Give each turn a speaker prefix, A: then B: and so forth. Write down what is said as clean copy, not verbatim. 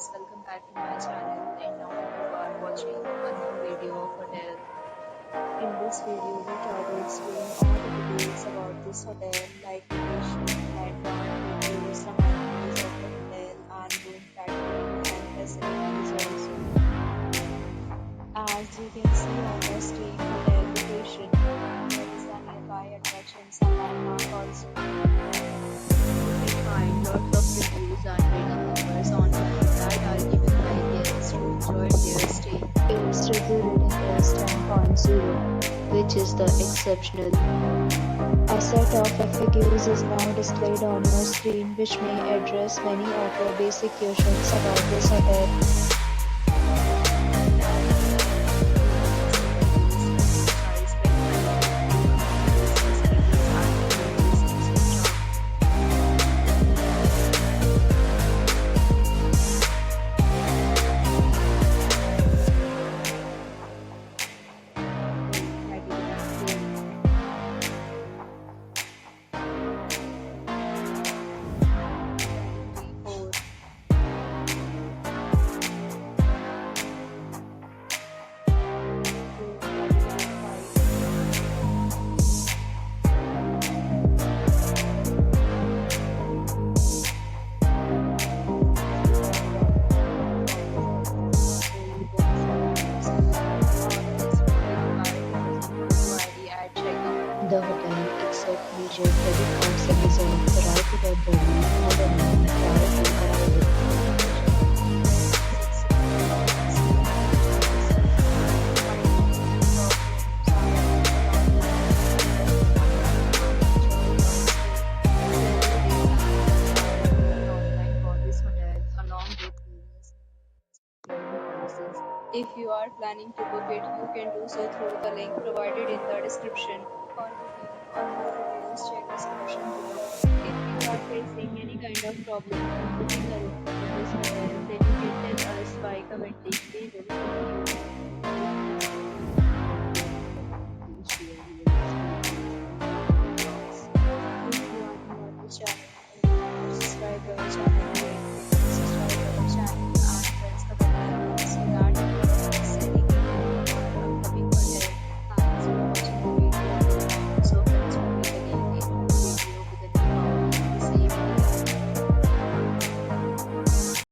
A: guys, welcome back to my channel and now you are watching a new video of hotel. In this video, we try to explain all the details about this hotel like location, landmark, reviews, some amenities of the hotel and room category and facilities also. As you can see on the screen, hotel location, there is a nearby attractions and landmark also. You can find lots of reviews and rating numbers online that are given by guests who enjoyed their stay. Its review rating is 10.0, which is the exceptional. A set of FAQs is now displayed on your screen, which may address many of your basic questions about this hotel. The hotel accepts major credit cards and reserves the right to temporarily hold an amount prior to arrival. If you are planning to book it, you can do so through the link provided in the description. For booking or more details, check description below. If you are facing any kind of problem when booking a room for this hotel, then you can tell us by commenting. We will help you.